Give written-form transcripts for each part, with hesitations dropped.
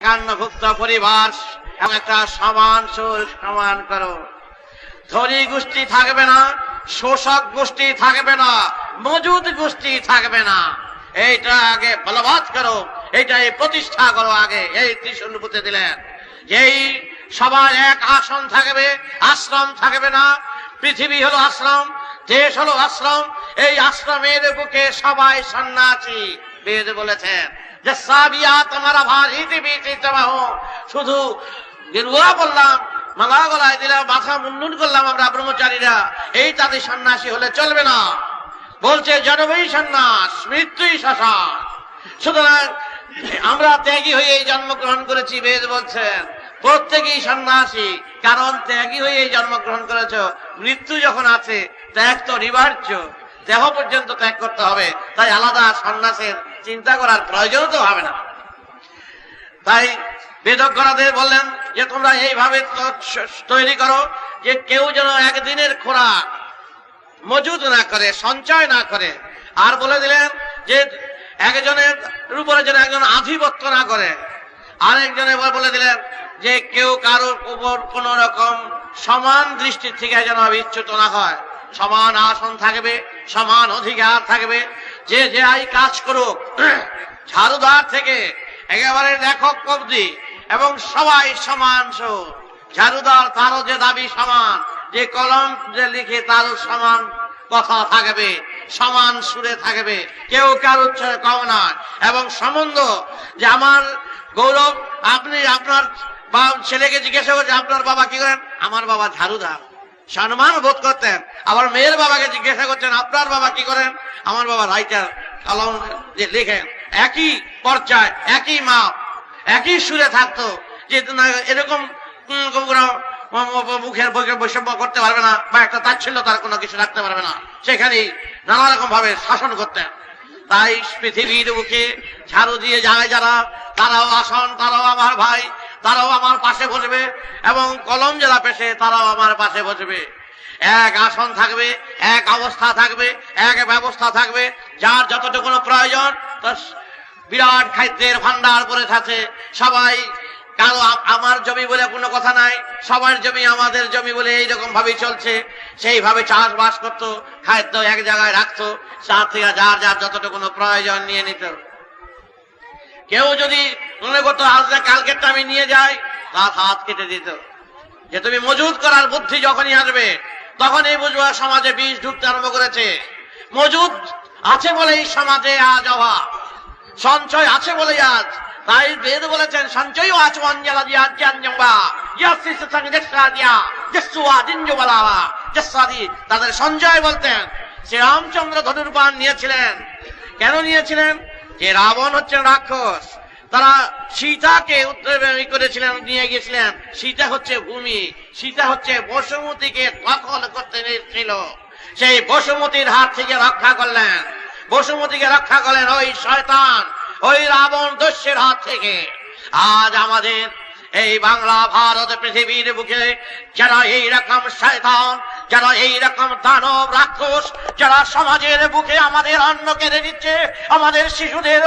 একান্নভুক্ত পরিবার এবং একটা সমান সুর সমান করো। ধনী গোষ্ঠী থাকবে না, শোষক গোষ্ঠী থাকবে না, মজুদ গোষ্ঠী থাকবে না। এইটা আগে বলবৎ করো, এইটাই প্রতিষ্ঠা করো। আগে এই ত্রিশূল পুঁতে দিলেন। এই সবার এক আসন থাকবে, আশ্রম থাকবে না। পৃথিবী হলো আশ্রম, দেশ হলো আশ্রম। এই আশ্রমের বুকে সবাই সন্ন্যাসী। বেদ বলেছেন যে সাবিয়া তোমারা ভারীতে বেঁচে যাও। শুধু গেরুয়া বললাম, মালা গলায় দিলাম, মাথা মুন্ডন করলাম আমরা ব্রহ্মচারীরা, এই তাদের সন্ন্যাসী হলে চলবে না। বলছে জন্মই সন্ন্যাস, মৃত্যুই শ্মশান। সুতরাং আমরা ত্যাগী হয়ে এই জন্মগ্রহণ করেছি। বেদ বলছেন প্রত্যেকেই সন্ন্যাসী, কারণ ত্যাগী হয়ে এই জন্মগ্রহণ করেছ। মৃত্যু যখন আছে, ত্যাগ তো অনিবার্য, দেহ পর্যন্ত ত্যাগ করতে হবে। তাই আলাদা সন্ন্যাসের চিন্তা করার প্রয়োজন তো হবে না। তাই বেদজ্ঞরাদের বললেন যে তোমরা এইভাবে তৈরি করো যে কেউ যেন একদিনের খোরাক মজুদ না করে, সঞ্চয় না করে। আর বলে দিলেন যে একজনের উপরে যেন একজন আধিপত্য না করে। আরেকজনে বলে দিলেন যে কেউ কারোর উপর কোন রকম সমান দৃষ্টির থেকে যেন বিচ্যুত না হয়। সমান আসন থাকবে, সমান অধিকার থাকবে। যে যে আই কাজ করুক, ঝাড়ুদার থেকে একেবারে লেখক অবধি, এবং সবাই সমান সুর। ঝাড়ুদার তারও যে দাবি সমান, যে কলম যে লিখে তারও সমান কথা থাকবে, সমান সুরে থাকবে, কেউ কারোর কম নয়। এবং সম্বন্ধ যে আমার গৌরব, আপনি আপনার ছেলেকে জিজ্ঞাসা করছেন আপনার বাবা কি করেন, আমার বাবা ঝাড়ুদার, সম্মান বোধ করতেন। আবার মেয়ের বাবাকে জিজ্ঞাসা করছেন আপনার বাবা কি করেন, আমার বাবা রাইটার, কলম যে লেখেন। একই পর্যায়, একই মাপ, একই সুরে থাকতো। যে এরকম মুখের বৈষম্য করতে পারবে না, বা একটা তাচ্ছিল্যতার কোনো কিছু রাখতে পারবে না, সেখানেই নানা রকম ভাবে শাসন করতেন। তাই পৃথিবীর বুকে ঝাড়ু দিয়ে যায় যারা, তারাও আসন, তারাও আমার ভাই, তারাও আমার পাশে বসবে। এবং কলম যারা পেশে তারাও আমার পাশে বসবে। এক আসন থাকবে, এক অবস্থা থাকবে, এক ব্যবস্থা থাকবে। যার যতটুকু প্রয়োজন, বিরাট খাদ্যের ভান্ডার করে থাকে। সবাই কারো আমার জমি বলে কোনো কথা নাই, সবার জমি আমাদের জমি বলে এইরকম ভাবে চলছে। সেইভাবে চাষবাস করতো, খাদ্য এক জায়গায় রাখতো, তার থেকে যার যার যতটুকু প্রয়োজন নিয়ে নিত। কেউ যদি মনে করতো আজ কালকেরটা আমি নিয়ে যাই, তার হাত কেটে দিত। যে তুমি মজুদ করার বুদ্ধি যখনই আসবে, তখন এই বুঝবো সমাজে বিষ ঢুকতে আরম্ভ করেছে। মজুদ আছে বলেই সমাজে আজ অভাব, সঞ্চয় আছে বলে আজ। তাই বেদ বলেছেন সঞ্চয় আছে অঞ্জলা দিয়া জানজংবা ইয়াসিস সংদেশা দিয়া জসুয়া দিনজবালাওয়া জসাদি। তাদের সঞ্চয় বলতেন। শ্রী রামচন্দ্র ধনুর্বাণ নিয়েছিলেন। কেন নিয়েছিলেন? যে রাবণ হচ্ছেন রাক্ষস, তারা সীতাকে করেছিলেন, নিয়ে গিয়েছিলেন। সীতা হচ্ছে ভূমি, সীতা হচ্ছে বসুমতীকে দখল করতে ছিল। সেই বসুমতীর হাত থেকে রক্ষা করলেন, বসুমতীকে রক্ষা করলেন ওই শয়তান, ওই রাবণ দস্যের হাত থেকে। আজ আমাদের এই বাংলা, ভারত, পৃথিবীর বুকে যারা এই রকম শয়তান, যারা এই রকম দানব রাক্ষস, যারা সমাজের বুকে আমাদের অন্ন কেড়ে নিচ্ছে, আমাদের শিশুদের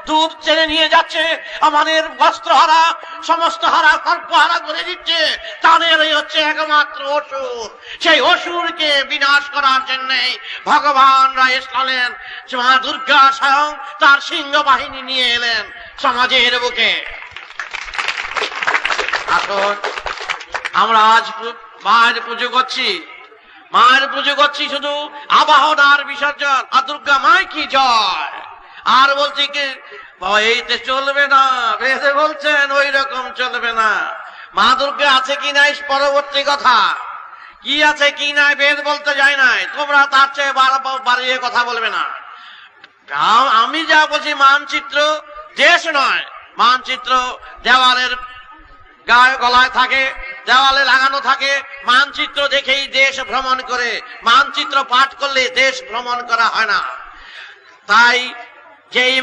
দুধ চেনে নিয়ে যাচ্ছে, আমাদের বস্ত্রহারা, সমস্ত হারা, কল্পহারা করে দিচ্ছে, তাদেরই হচ্ছে একমাত্র অসুর। সেই অসুরকে বিনাশ করার জন্য ভগবান রায় এসলেন, মা দুর্গা স্বয়ং তার সিংহ বাহিনী নিয়ে এলেন সমাজের বুকে। আসুন, আমরা আজ মায়ের পুজো করছি, মায়ের পুজো করছি শুধু আবাহনার বিসর্জন। আর দুর্গা মায় কি জয়। আর বলছি কি এইতে চলবে না, বেদে বলছেন ওই রকম চলবে না। মা দুর্গা আছে কি নাই পরবর্তী কথা, কি আছে কি নাই বেদ বলতে যায় নাই। তোমরা তার চেয়ে বাড়িয়ে কথা বলবে না। আমি যা বলছি মানচিত্র দেশ নয়, মানচিত্র দেওয়ালের গায়ে গলায় থাকে, দেওয়ালে লাগানো থাকে। মানচিত্র দেখেই দেশ ভ্রমণ করে, মানচিত্র পাঠ করলে দেশ ভ্রমণ করা হয় না। তাই যেই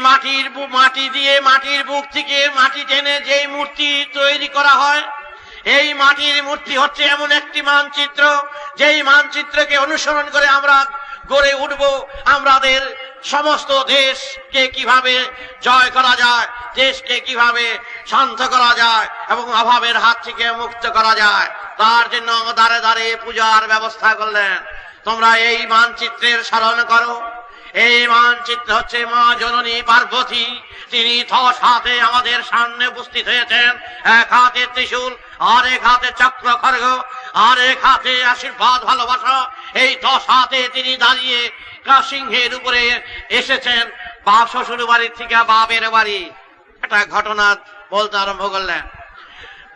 মাটি দিয়ে, মাটির বুক থেকে মাটি টেনে যেই মূর্তি তৈরি করা হয়, এই মাটির মূর্তি হচ্ছে এমন একটি মানচিত্র, যেই মানচিত্রকে অনুসরণ করে আমরা গড়ে উঠবো আমাদের সমস্ত দেশকে কিভাবে জয় করা যায়, দেশকে কিভাবে শান্ত করা যায় এবং অভাবের হাত থেকে মুক্ত করা যায়, তার জন্য দ্বারে দ্বারে পূজার ব্যবস্থা করলেন। তোমরা এই মানচিত্রের স্মরণ করো। এই মানচিত্র হচ্ছে মা জননী পার্বতী। তিনি 10 হাতে আমাদের সামনে উপস্থিত হয়েছেন। এক হাতে ত্রিশূল, আর এক হাতে চক্র খড়গ, আর এক হাতে আশীর্বাদ ভালোবাসা। এই 10 হাতে তিনি দাঁড়িয়ে সিংহের উপরে এসেছেন বাপ শ্বশুর বাড়ির থেকে বাপের বাড়ি। একটা ঘটনা বলতে আরম্ভ করলেন।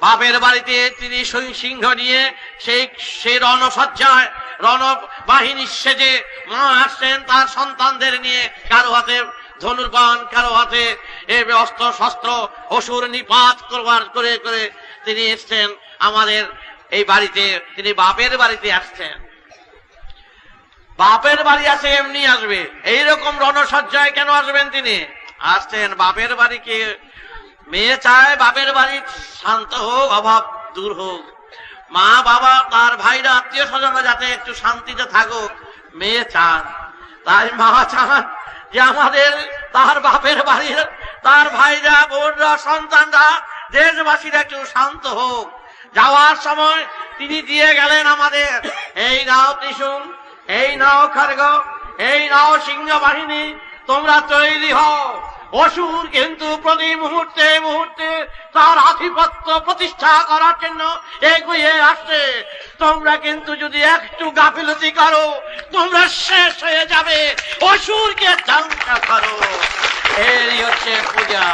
বাপের বাড়িতে তিনি সিংহ নিয়ে সেই রণসজ্জায় রণবাহিনী সেজে মা আসছেন তার সন্তানদের নিয়ে, কারো হাতে ধনুর্বাণ, কারো হাতে অস্ত্র শস্ত্র, অসুর নিপাত করে করে তিনি এসছেন আমাদের এই বাড়িতে। তিনি বাপের বাড়িতে আসছেন। বাপের বাড়ি আসে এমনি আসবে, এইরকম রণসজ্জায় কেন আসবেন? তিনি আসছেন বাপের বাড়িকে। মেয়ে চায় বাপের বাড়ি শান্ত হোক, অভাব দূর হোক। মা বাবা তার ভাইরা আত্মীয় স্বজনরা যাতে একটু শান্তিতে থাকুক মেয়ে চান। তাই মা চান যে আমাদের তার বাপের বাড়ির তার ভাইরা, বোনরা, সন্তানরা, দেশবাসীরা একটু শান্ত হোক। যাওয়ার সময় তিনি দিয়ে গেলেন আমাদের, এই নাও ত্রিশূল, এই নাও খড়গ, এই নাও সিংহ বাহিনী, তোমরা তৈরি হও। অসুর কিন্তু প্রতি মুহূর্তে মুহূর্তে তার আধিপত্য প্রতিষ্ঠা করার জন্য এগিয়ে আসছে। তোমরা কিন্তু যদি একটু গাফিলতি করো তোমরা শেষ হয়ে যাবে। অসুরকে ধ্বংস করো, এই হচ্ছে পূজা।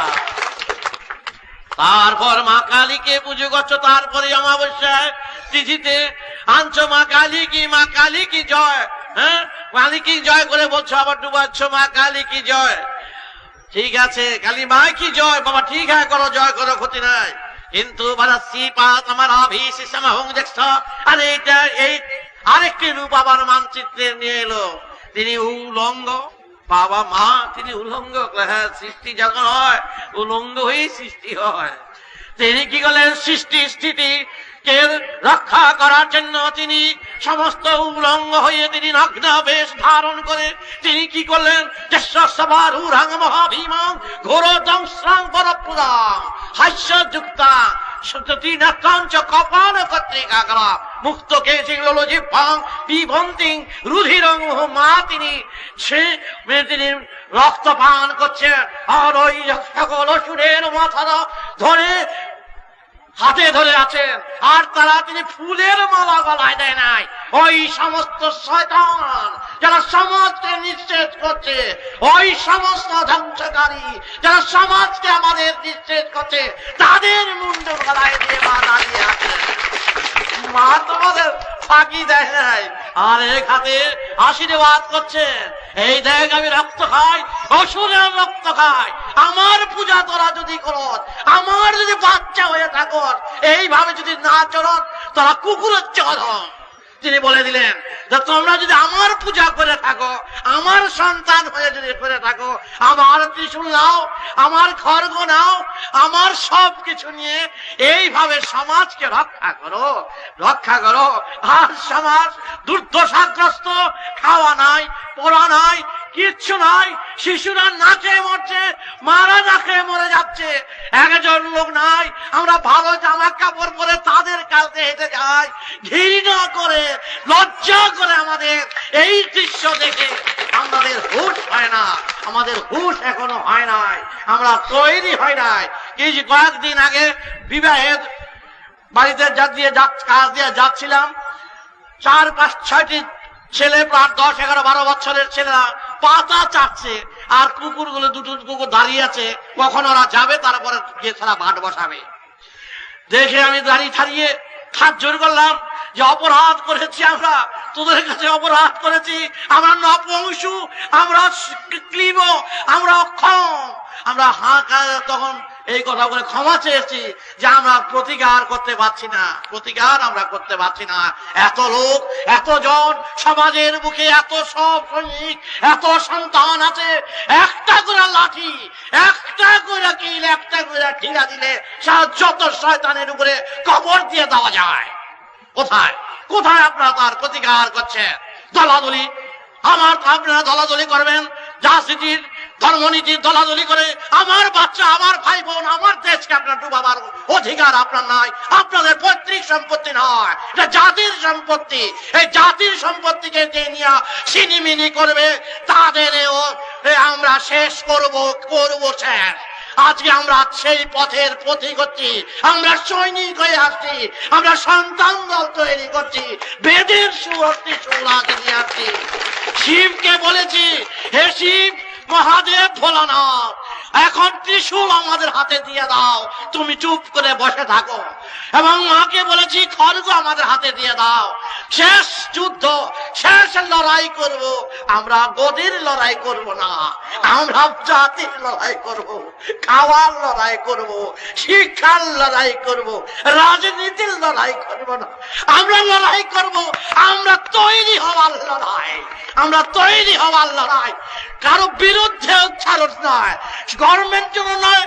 তারপর মা কালীকে পুজো করছো, তারপরে অমাবস্যায় তিথিতে আনছো মা কালী কি, মা কালী কি জয়। হ্যাঁ, কালী কি জয় করে বলছো, আবার ডুবাচ্ছ মা কালী কি জয়। ঠিক আছে, কালী মা কি জয়, বাবা ঠিক আছে করো, জয় করো, ক্ষতি নাই। কিন্তু আমার আরে এটা এই আরেকটি রূপ আবার মানচিত্রে নিয়ে এলো। তিনি উলঙ্গ, বাবা মা তিনি উলঙ্গ। হ্যাঁ, সৃষ্টি যখন হয় উলঙ্গ হয়ে সৃষ্টি হয়। তিনি কি করলেন, সৃষ্টি স্থিতি কে রক্ষা করার জন্য তিনি সমস্ত উলঙ্গ হয়ে তিনি নগ্ন বেশ ধারণ করে তিনি কি করলেন, মহাভীমাং ঘোর দংশ্রাং বরপুরাং হাস্যযুক্তা সতীনাকাঞ্চ কপাল পত্রিকা মুক্ত কেশিং লোলজিহ্বাং পিবন্তিং রুধিরং মা তিনি তিনি রক্ত পান করছেন। আর ওই সকল অসুরের মাথাটা ধরে হাতে ধরে আছেন, আর তারা তিনি ফুলের মালা গলায় দেয় নাই। ওই সমস্ত শয়তান যারা সমাজকে নিঃশেষ করছে, ওই সমস্ত ধ্বংসকারী যারা সমাজকে আমাদের নিঃশেষ করছে, তাদের মুন্ড গলায় দিয়ে মা দাঁড়িয়ে আছে। মা তোমাদের ফাঁকি দেয় নাই, আর এক হাতে আশীর্বাদ করছেন, এই দেখ আমি রক্ত খাই, অসুরের রক্ত খাই, আমার পূজা তোরা যদি করো, আমার যদি বাচ্চা হয়ে থাকো, এইভাবে যদি না চলো তোরা কুকুরের চরণ। তিনি বলে দিলেন যে তোমরা যদি আমার পূজা করে থাকো, আমার সন্তান হয়ে যদি করে থাকো, আমার ত্রিশূল নাও, আমার খড়গ নাও, আমার সব কিছু নিয়ে এইভাবে সমাজকে রক্ষা করো, রক্ষা করো। আর সমাজ দুর্দশাগ্রস্ত, খাওয়া নাই, পড়া নাই, কিচ্ছু নাই, শিশুরা না খেয়ে মরছে, মারা না খেয়ে মরে যাচ্ছে, একজন লোক নাই। আমরা ভালো জামা কাপড় পরে তাদের কাছে হেঁটে যাই, ঘৃণা করে, লজ্জা করে। আমাদের এই দৃশ্য দেখে আমাদের হুঁশ হয় না, আমাদের হুঁশ এখনো হয় নাই, আমরা তৈরি হয় নাই। কয়েকদিন আগে বিবাহের বাড়িতে কাজ দিয়ে যাচ্ছিলাম, 4-5-6টি ছেলে, প্রায় 10-11-12 বছরের ছেলেরা পাতা চাটছে, আর কুকুরগুলো দুটো কুকুর দাঁড়িয়ে আছে, কখন ওরা যাবে তারপরে গিয়ে তারা ভাট বসাবে। দেখে আমি দাঁড়িয়ে ছাড়িয়ে হাত জোর করলাম যে অপরাধ করেছি আমরা, তোদের কাছে অপরাধ করেছি, আমরা নপুংসু, আমরা ক্লিব, আমরা অক্ষম, আমরা তখন এই কথা বলে ক্ষমা চেয়েছি যে আমরা প্রতিকার করতে পারছি না, প্রতিকার আমরা করতে পারছি না। এত লোক, এতজন সমাজের বুকে, এত সব সৈনিক, এত সন্তান আছে, একটা করে লাঠি, একটা করে কিল, একটা করে ঠিকা দিলে যত শয়তানের উপরে কবর দিয়ে দেওয়া যায়। কোথায় কোথায় আপনারা তার প্রতিকার করছেন? দলাদলি, আপনারা দলাদলি করবেন, রাজনীতির ধর্মনীতির দলাদলি করে আমার বাচ্চা, আমার ভাই বোন, আমার দেশকে আপনার ডুবাবার অধিকার আপনার নাই। আপনাদের পৈতৃক সম্পত্তি নয়, এটা জাতির সম্পত্তি। এই জাতির সম্পত্তিকে যে নিয়ে সিনিমিনি করবে তাদেরও আমরা শেষ করব শেষ। আজকে আমরা সেই পথের পথিক হচ্ছি, আমরা সৈনিক হয়ে আসছি, আমরা সন্তান দল তৈরি করছি, বেদের সুরক্ষি চৌরাকে নিয়ে আসছি। শিবকে বলেছি, হে শিব মহাদেব ভোলানাথ, এখন ত্রিশূল আমাদের হাতে দিয়ে দাও, তুমি চুপ করে বসে থাকো। এবং মাকে বলেছি, খড়গ আমাদের হাতে দিয়ে দাও, শেষ যুদ্ধ, শেষ লড়াই করব। আমরা গদির লড়াই করব না, আমরা জাতির লড়াই করব, খাওয়ার লড়াই করব, শিক্ষার লড়াই করব, রাজনীতির লড়াই করব না। আমরা লড়াই করব, আমরা তৈরি হওয়ার লড়াই, আমরা তৈরি হওয়ার লড়াই। কারো বিরুদ্ধে উচ্চারণ নয়, গভর্নমেন্ট জন্য নয়,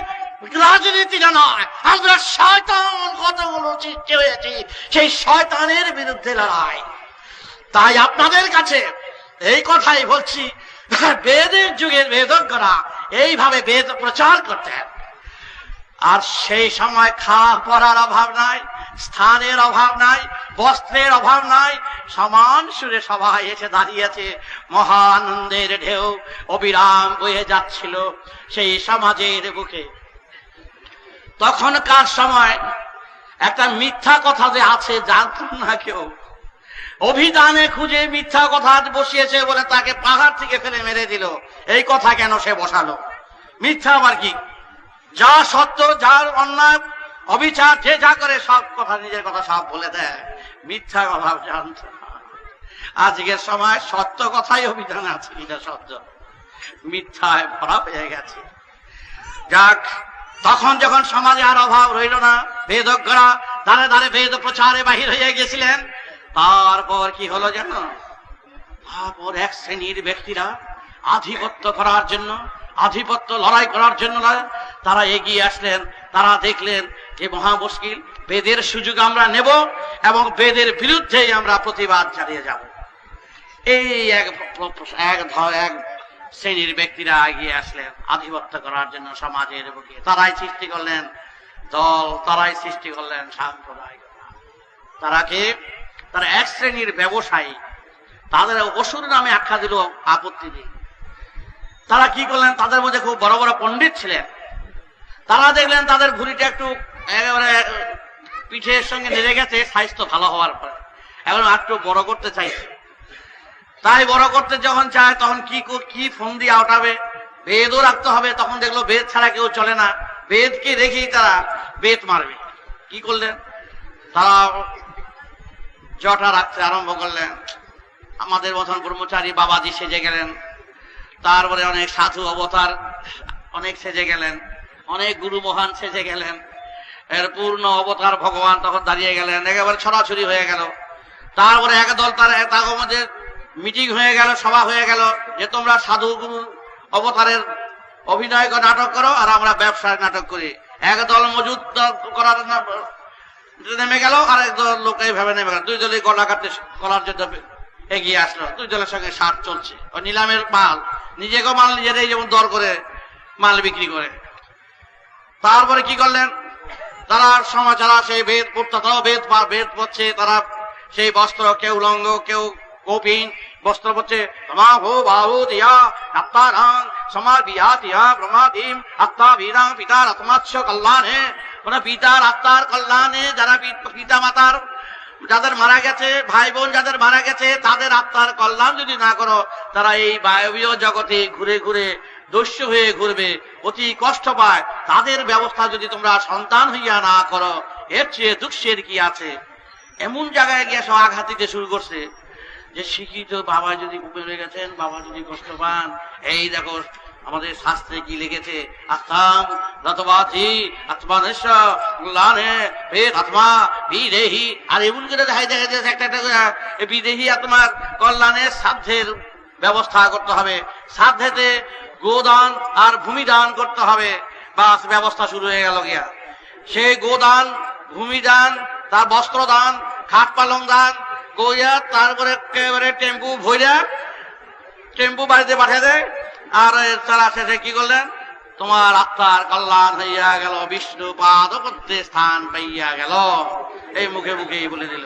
রাজনীতিটা নয়। আমরা শয়তান কতগুলো সৃষ্টি হয়েছি, সেই শয়তানের বিরুদ্ধে লড়াই। তাই আপনাদের কাছে এই কথাই বলছি, বেদের যুগের বেদজ্ঞরা এইভাবে বেদ প্রচার করতেন। আর সেই সময় খাওয়া পড়ার অভাব নাই, স্থানের অভাব নাই, বস্ত্রের অভাব নাই, সমান সুরে সবাই এসে দাঁড়িয়েছে। মহানন্দের ঢেউ অবিরাম বয়ে যাচ্ছিল সেই সমাজের বুকে। তখনকার সময় একটা মিথ্যা কথা যে আছে জানতাম না কেউ। অভিধানে খুঁজে মিথ্যা কথা বসিয়েছে বলে তাকে পাহাড় থেকে ফেলে মেরে দিল। এই কথা কেন সে বসালো? মিথ্যা আবার কি? যা সত্য, যার অন্যায় অবিচার, যে যা করে সব কথা, নিজের কথা সব বলে দেয়। মিথ্যা কথা জানত না। আজকের সময় সত্য কথাই অভিধান আছে, এটা সত্য, মিথ্যায় ভরা হয়ে গেছে। যাক, তখন যখন সমাজে আর অভাব রইল না, বেদজ্ঞরা ধারে ধারে বেদ প্রচারে বাহির হয়ে গেছিলেন। তারপর কি হলো জানো? তারপর এক শ্রেণীর ব্যক্তিরা আধিপত্য করার জন্য, আধিপত্য লড়াই করার জন্য তারা এগিয়ে আসলেন। তারা দেখলেন যে মহা মুশকিল, বেদের সুযোগ আমরা নেব এবং বেদের বিরুদ্ধেই আমরা প্রতিবাদ চালিয়ে যাব। এই এক শ্রেণীর ব্যক্তিরা এগিয়ে আসলেন আধিপত্য করার জন্য সমাজের বুকে। তারাই সৃষ্টি করলেন দল, তারাই সৃষ্টি করলেন সাম্প্রদায়িক। তারা কে? তারা এক শ্রেণীর ব্যবসায়ী, তাদের অসুর নামে আখ্যা দিল আপত্তি দিয়ে। তারা কি করলেন? তাদের মধ্যে খুব বড় বড় পণ্ডিত ছিলেন। তারা দেখলেন তাদের ভুঁড়িটা একটু একেবারে পিঠের সঙ্গে নেড়ে গেছে স্বাস্থ্য ভালো হওয়ার পরে, এখন একটু বড় করতে চাইছে। তাই বড় করতে যখন চায় তখন কি ফোন দিয়ে আউটাবে, বেদও রাখতে হবে। তখন দেখলো বেদ ছাড়া কেউ চলে না, বেদকে রেখেই তারা বেদ মারবে। কি করলেন? তারা জটা রাখতে আরম্ভ করলেন। আমাদের মতন ব্রহ্মচারী বাবাজি সেজে গেলেন, তারপরে অনেক সাধু অবতার অনেক সেজে গেলেন, অনেক গুরু মহান সেজে গেলেন। এর পূর্ণ অবতার ভগবান তখন দাঁড়িয়ে গেলেন, একেবারে ছড়াছড়ি হয়ে গেল। তারপরে একদল তার মধ্যে মিটিং হয়ে গেল, সভা হয়ে গেল যে তোমরা সাধু গুরু অবতারের অভিনয় নাটক করো আর আমরা ব্যবসার নাটক করি। একদল মজুদ করার নেমে গেল, আর একদল লোক এইভাবে নেমে গেল। দুই দলই গলা কাটতে করার জন্য এগিয়ে আসলো। দুই দলের সঙ্গে সার চলছে, ও নিলামের মাল, নিজেকেও মাল নিজেরাই যেমন দর করে মাল বিক্রি করে। তারপরে কি করলেন? তারা সমাচারা সেই বেদ পড়তে, তারাও বেদ পড়ছে। তারা সেই বস্ত্র, কেউ লঙ্গ, কেউ কৌপিন বস্ত্র পড়ছে। পিতার আত্মাচ্ছ কল্যাণে, পিতার আত্মার কল্যাণে, যারা পিতা মাতার যাদের মারা গেছে, ভাই বোন যাদের মারা গেছে, তাদের আত্মার কল্যাণ যদি না করো, তারা এই বায়বীয় জগতে ঘুরে ঘুরে দস্যু হয়ে ঘুরবে, অতি কষ্ট পায়। তাদের ব্যবস্থা যদি তোমরা সন্তান হইয়া না করো, এর চেয়ে দুঃখের কি আছে? এমন জায়গায় গিয়ে সব আঘাত দিতে শুরু করছে যে শিক্ষিত বাবা যদি মরে গেছেন, বাবা যদি কষ্ট পান, এই দেখো আমাদের শাস্ত্রে কি লিখেছে, আত্মাম রতবাচি আত্মানেশ কল্যাণে বেদ আত্মা বিদেহী। আর এমন করে দেখা যাচ্ছে একটা একটা বিদেহী আত্মার কল্যাণে সাধ্যের ব্যবস্থা করতে হবে, সাধ্যেতে গোদান আর ভূমিদান করতে হবে। বাস ব্যবস্থা শুরু হয়ে গেল গিয়া। সেই গোদান, ভূমিদান, তার বস্ত্রদান, খাট পালং দান কইয়া তারপরে একেবারে টেম্পু ভইরা টেম্পু বাড়িতে পাঠিয়ে দেয়। আর তারা শেষে কি করলেন, তোমার আত্মার কল্যাণ হইয়া গেল, বিষ্ণু পাদ পদ্মে স্থান পাইয়া গেল, এই মুখে মুখেই বলে দিল।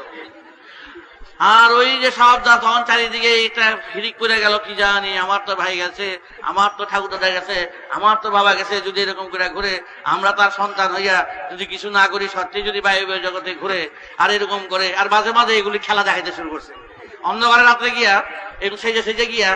আর ওই যে সব তখন চারিদিকে এটা হিরিক করে গেল, কি জানি আমার তো ভাই গেছে, আমার তো ঠাকুর দাদা গেছে, আমার তো বাবা গেছে, যদি এরকম করে ঘুরে আমরা তার সন্তান হইয়া যদি কিছু না করি, সত্যি যদি বায়ু জগতে ঘুরে আর এরকম করে, আর মাঝে মাঝে এগুলি খেলা দেখাইতে শুরু করছে। অন্ধকারে রাত্রে গিয়া একটু সেজে গিয়া,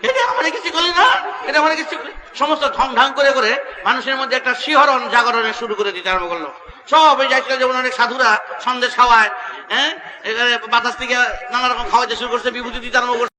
এটা আমার কিছু করলি না, এটা আমার কিছু, সমস্ত ঢং ঢং করে করে মানুষের মধ্যে একটা শিহরণ জাগরণে শুরু করে দিতে আরম্ভ করলো। সব এই আজকাল যেমন অনেক সাধুরা সন্দেশ খাওয়ায়, হ্যাঁ, এখানে বাতাস থেকে নানা রকম খাওয়াইতে শুরু করছে, বিভূতি দিতে আরম্ভ করছে।